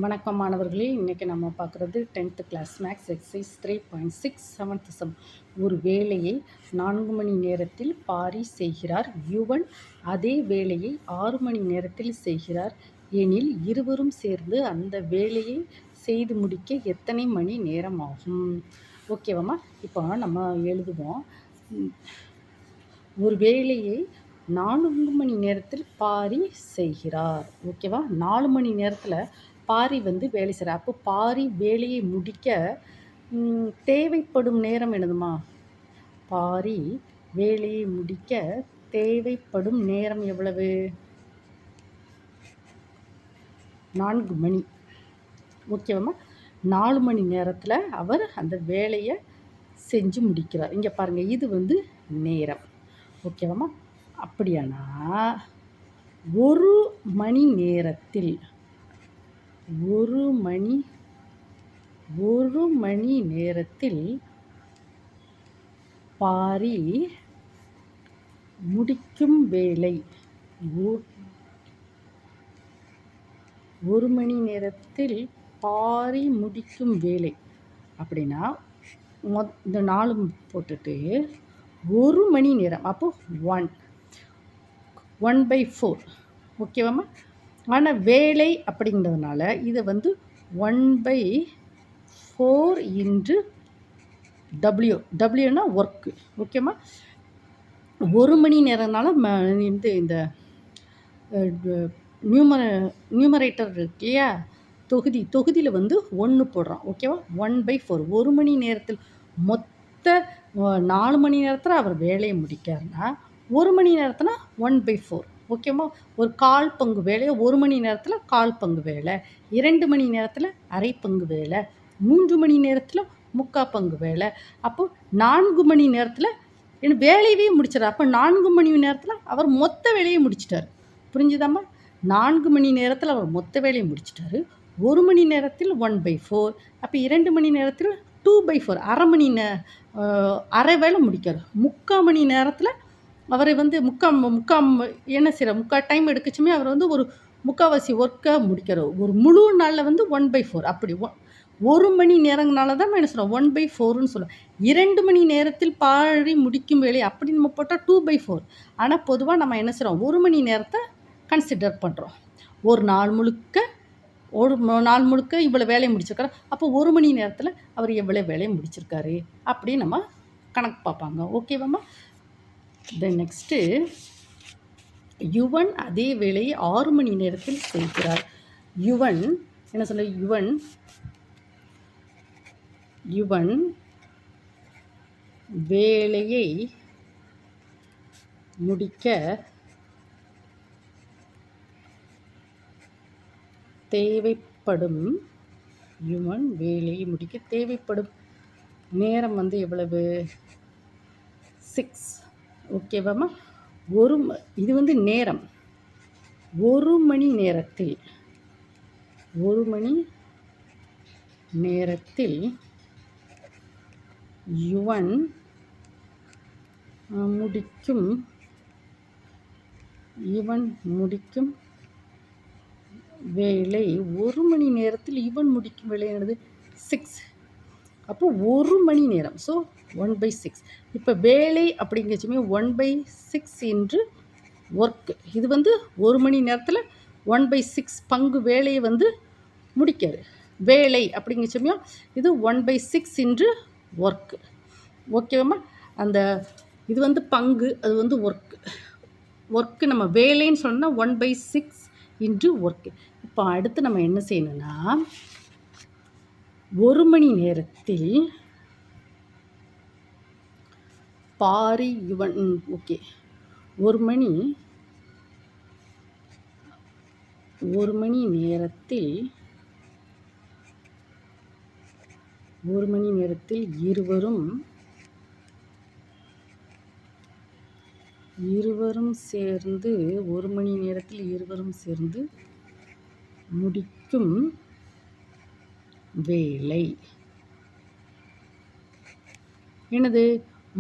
வணக்கம் மாணவர்களே, இன்றைக்கி நம்ம பார்க்குறது 10th class maths exercise 3.6 7th some. ஒரு வேலையை 4 மணி நேரத்தில் பாரி செய்கிறார். யுவன் அதே வேலையை 6 மணி நேரத்தில் செய்கிறார் எனில் இருவரும் சேர்ந்து அந்த வேலையை செய்து முடிக்க எத்தனை மணி நேரம் ஆகும்? ஓகேவாம்மா? இப்போ நம்ம எழுதுவோம். ஒரு வேலையை 4 மணி நேரத்தில் பாரி செய்கிறார். ஓகேவா? 4 மணி நேரத்தில் பாரி வேலை செய்கிறார். அப்போ பாரி வேலையை முடிக்க தேவைப்படும் நேரம் என்னதுமா? பாரி வேலையை முடிக்க தேவைப்படும் நேரம் எவ்வளவு? 4 மணி. ஓகேவாம்மா? 4 மணி நேரத்தில் அவர் அந்த வேலையை செஞ்சு முடிக்கிறார். இங்கே பாருங்கள், இது நேரம். ஓகேவாம்மா? அப்படியானா ஒரு மணி நேரத்தில் பாரி முடிக்கும் வேலை ஒரு மணி நேரத்தில் பாரி முடிக்கும் வேலை அப்படின்னா இந்த 4 போட்டுட்டு ஒரு மணி நேரம், அப்போ 1/4. ஓகேவாம்மா? ஆனால் வேலை அப்படிங்கிறதுனால இதை 1/4 இன்ட்டு டபிள்யூனா ஒர்க்கு. ஓகேம்மா? ஒரு மணி நேரம்னால இந்த நியூமரேட்டர் இருக்கு இல்லையா, தொகுதியில் 1 போடுறோம். ஓகேவா? 1/4. ஒரு மணி நேரத்தில் மொத்த 4 மணி நேரத்தில் அவர் வேலையை முடிக்காருன்னா ஒரு மணி நேரத்தில் 1/4. ஓகேம்மா? ஒரு 1/4 பங்கு வேலையை ஒரு மணி நேரத்தில் 1/4 பங்கு வேலை, 2 மணி நேரத்தில் அரை பங்கு வேலை, 3 மணி நேரத்தில் 3/4 பங்கு வேலை. அப்போ 4 மணி நேரத்தில் வேலையவே முடிச்சிடார். அப்போ 4 மணி நேரத்தில் அவர் மொத்த வேலையை முடிச்சிட்டார். புரிஞ்சுதாம்மா? 4 மணி நேரத்தில் அவர் மொத்த வேலையை முடிச்சிட்டாரு. ஒரு மணி நேரத்தில் 1/4. அப்போ 2 மணி நேரத்தில் 2/4, அரை வேலை முடிக்கார். 3/4 மணி நேரத்தில் அவரை என்ன செய்கிறார், 3/4 டைம் எடுக்கச்சுமே அவர் ஒரு 3/4வாசி ஒர்க்கை முடிக்கிறார். ஒரு முழு நாளில் 1/4. அப்படி ஒரு மணி நேரங்களால தான் என்ன சொல்கிறோம், 1/4ன்னு சொல்லுவோம். 2 மணி நேரத்தில் பாரி முடிக்கும் வேலை அப்படி நம்ம போட்டால் 2/4. ஆனால் பொதுவாக நம்ம என்ன செய்கிறோம், ஒரு மணி நேரத்தை கன்சிடர் பண்ணுறோம். ஒரு நாள் முழுக்க இவ்வளோ வேலையை முடிச்சிருக்காரு. அப்போ ஒரு மணி நேரத்தில் அவர் எவ்வளோ வேலையை முடிச்சிருக்காரு அப்படி நம்ம கணக்கு பார்ப்பாங்க. ஓகேவாம்மா? தென் நெக்ஸ்ட்டு, யுவன் அதே வேலையை 6 மணி நேரத்தில் செய்கிறார். யுவன் என்ன சொல்ல, யுவன் வேலையை முடிக்க தேவைப்படும் நேரம் எவ்வளவு? 6. ஓகேவாம்மா? இது நேரம். ஒரு மணி நேரத்தில் யுவன் முடிக்கும் வேலை, ஒரு மணி நேரத்தில் இவன் முடிக்கும் வேலை என்னது? 6. அப்போ ஒரு மணி நேரம். ஸோ 1/6. இப்போ வேலை அப்படிங்கச்சுமே 1/6 இன்று ஒர்க்கு. இது ஒரு மணி நேரத்தில் 1/6 பங்கு வேலையை முடிக்காரு. வேலை அப்படிங்கச்சமயம் இது 1/6 இன்று ஒர்க்கு. ஓகேவாம்மா? அந்த இது பங்கு, அது ஒர்க்கு நம்ம வேலைன்னு சொன்னால் 1/6 இன்று ஒர்க்கு. இப்போ அடுத்து நம்ம என்ன செய்யணும்னா, ஒரு மணி நேரத்தில் பாரி யுவன் ஓகே ஒரு மணி நேரத்தில் இருவரும் சேர்ந்து முடிக்கும் வேலை என்னது?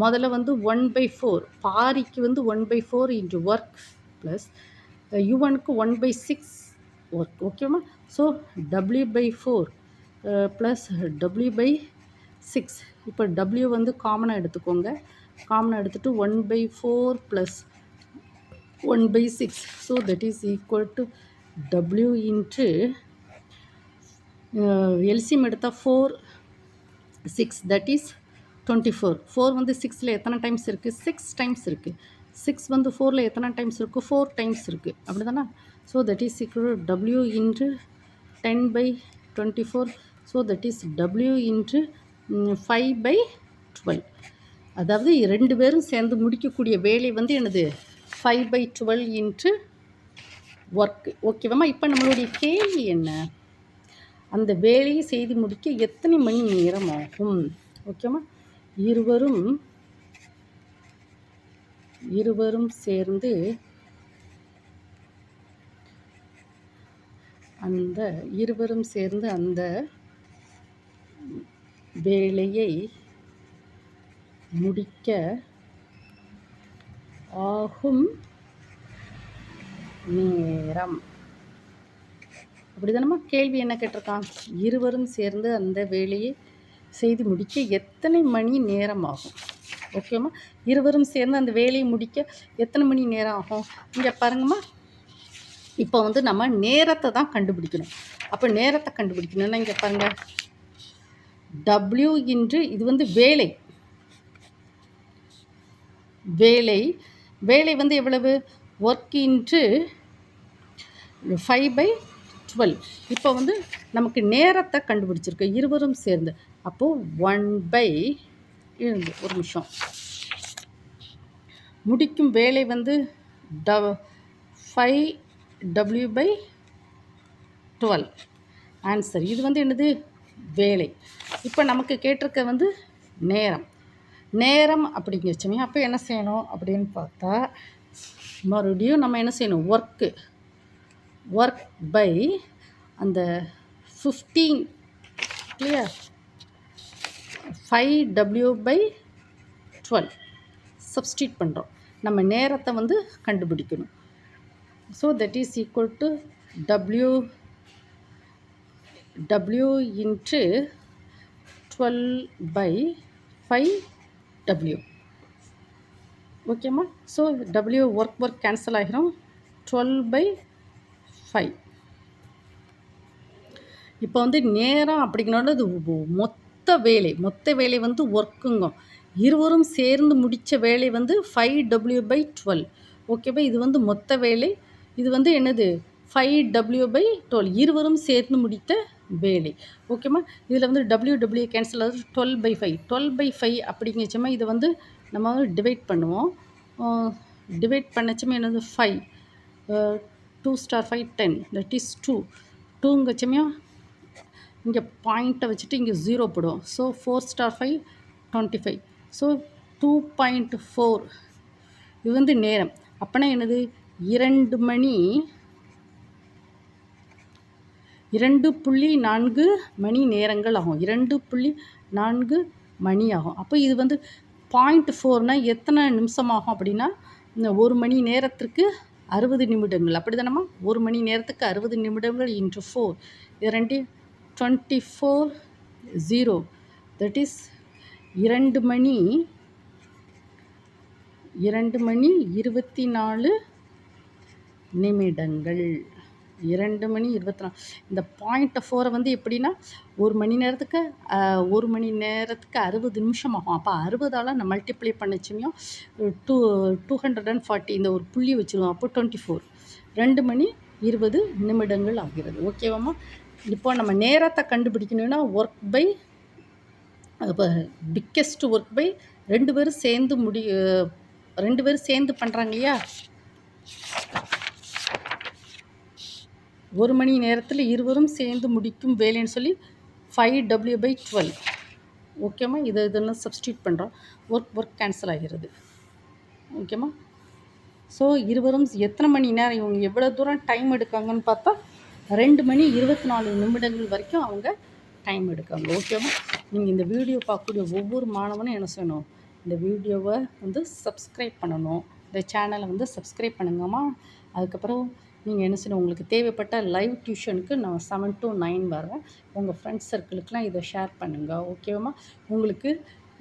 முதல்ல 1/4 பாரிக்கு 1/4 இன்ட்டு ஒர்க் ப்ளஸ் யுவனுக்கு 1/6 ஒர்க். ஓகேவா? So W/4 plus W/6. இப்போ W வந்து காமனாக எடுத்துக்கோங்க. காமனாக எடுத்துகிட்டு 1/4 plus 1/6. So that is equal to W into LCM எடுத்தால் 4 6 தட் இஸ் 24. 4 வந்து 6ல் எத்தனை டைம்ஸ் இருக்குது? 6 டைம்ஸ் இருக்குது. 6 வந்து 4ல் எத்தனை டைம்ஸ் இருக்குது? 4 டைம்ஸ் இருக்குது. அப்படி தானே? So that is equal to W into 10/24. So that is W into 5/12. அதாவது 2 பேரும் சேர்ந்து முடிக்கக்கூடிய வேலை வந்து என்னது? 5/12 இன்ட்டு ஒர்க்கு. ஓகேவாம்மா? இப்போ நம்மளுடைய கேள்வி என்ன? அந்த வேலையை செய்து முடிக்க எத்தனை மணி நேரம் ஆகும்? ஓகேம்மா? இருவரும் சேர்ந்து அந்த வேலையை முடிக்க ஆகும் நேரம். அப்படி தானம்மா? கேள்வி என்ன கேட்டிருக்கான்? இருவரும் சேர்ந்து அந்த வேலையை செய்து முடிக்க எத்தனை மணி நேரம் ஆகும்? ஓகேம்மா? இருவரும் சேர்ந்து அந்த வேலையை முடிக்க எத்தனை மணி நேரம் ஆகும்? இங்கே பாருங்கம்மா, இப்போ வந்து நம்ம நேரத்தை தான் கண்டுபிடிக்கணும். அப்போ நேரத்தை கண்டுபிடிக்கணும்னா இங்கே பாருங்கள், W இன்று இது வந்து வேலை வந்து எவ்வளவு? Work into 5/12. இப்போ வந்து நமக்கு நேரத்தை கண்டுபிடிச்சிருக்கு இருவரும் சேர்ந்து. அப்போது 1/2 ஒரு நிமிஷம். முடிக்கும் வேலை வந்து 5W/12 ஆன்சர். இது வந்து என்னது? வேலை. இப்போ நமக்கு கேட்டிருக்க வந்து நேரம் அப்படிங்க வச்சோமே. அப்போ என்ன செய்யணும் அப்படின்னு பார்த்தா, மறுபடியும் நம்ம என்ன செய்யணும்? ஒர்க் பை அந்த 15 கிளியர் 5W/12 சப்ஸ்டியூட் பண்ணுறோம். நம்ம நேரத்தை வந்து கண்டுபிடிக்கணும். So that is equal to W into 12/5W. ஓகேம்மா? ஸோ W ஒர்க் கேன்சல் ஆகிரும். 12/5. இப்போ வந்து நேரம் அப்படிங்கிறோட அது மொத்த வேலை வந்து ஒர்க்குங்க. இருவரும் சேர்ந்து முடித்த வேலை வந்து 5W/12. ஓகேவா? இது வந்து மொத்த வேலை. இது வந்து என்னது? 5W/12. இருவரும் சேர்ந்து முடித்த வேலை. ஓகேம்மா? இதில் வந்து W கேன்சல் ஆகுது. 12/5. 12/5 அப்படிங்கச்சமா இதை வந்து நம்ம டிவைட் பண்ணுவோம். டிவைட் பண்ணச்சமே என்னது? 5 2 * 5 10 தட் இஸ் 2ங்கச்சமையா இங்கே பாயிண்ட்டை வச்சுட்டு இங்கே 0 போடுவோம். ஸோ 4 * 5 25. ஸோ 2.4. இது வந்து நேரம். அப்போனா என்னது? 2.4 மணி நேரங்கள் ஆகும். 2.4 மணி ஆகும். அப்போ இது வந்து 0.4னா எத்தனை நிமிஷம் ஆகும் அப்படின்னா, இந்த 1 மணி நேரத்திற்கு 60 நிமிடங்கள். அப்படி தானம்மா? 1 மணி நேரத்துக்கு 60 நிமிடங்கள் இன்ட்டு 4. இது 24 0 தட் இஸ் 2 மணி 24 நிமிடங்கள். 2 மணி 24. இந்த 0.4 வந்து எப்படின்னா, 1 மணி நேரத்துக்கு 60 நிமிஷம் ஆகும். அப்போ 60ஆல் நம்ம மல்டிப்ளை பண்ணச்சமையும் 240 இந்த ஒரு புள்ளி வச்சுருவோம். அப்போ 24. 2 மணி 20 நிமிடங்கள் ஆகிறது. ஓகேவாம்மா? இப்போ நம்ம நேரத்தை கண்டுபிடிக்கணும்னா இப்போ பிக்கெஸ்ட் ஒர்க் பை 2 பேரும் சேர்ந்து பண்ணுறாங்க இல்லையா? 1 மணி நேரத்தில் இருவரும் சேர்ந்து முடிக்கும் வேலைன்னு சொல்லி 5W/12. ஓகேம்மா? இதெல்லாம் சப்ஸ்டியூட் பண்ணுறோம். ஒர்க் கேன்சல் ஆகிறது. ஓகேம்மா? ஸோ இருவரும் எத்தனை மணி நேரம், இவங்க எவ்வளோ தூரம் டைம் எடுக்காங்கன்னு பார்த்தா 2 மணி 24 நிமிடங்கள் வரைக்கும் அவங்க டைம் எடுக்காங்க. ஓகேவா? நீங்கள் இந்த வீடியோ பார்க்கக்கூடிய ஒவ்வொரு மாணவனும் என்ன செய்யணும்? இந்த வீடியோவை வந்து சப்ஸ்கிரைப் பண்ணணும். இந்த சேனலை வந்து சப்ஸ்கிரைப் பண்ணுங்கம்மா. அதுக்கப்புறம் நீங்கள் என்ன செய்யணும், உங்களுக்கு தேவைப்பட்ட லைவ் டியூஷனுக்கு நான் 7 to 9 வரேன். உங்கள் ஃப்ரெண்ட்ஸ் சர்க்கிளுக்கெலாம் இதை ஷேர் பண்ணுங்கள். ஓகேவாம்மா? உங்களுக்கு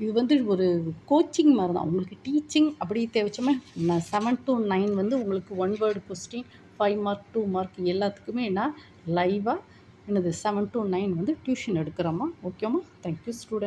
இது வந்து ஒரு கோச்சிங் மாதிரி தான். உங்களுக்கு டீச்சிங் அப்படி தேவைச்சுமே நான் 7 to 9 வந்து உங்களுக்கு 1 வேர்டு கொஸ்டின் 5 மார்க் 2 மார்க் எல்லாத்துக்குமே நான் லைவாக என்னது 7 to 9 வந்து டியூஷன் எடுக்கிறோம்மா. ஓகேம்மா? Thank you student.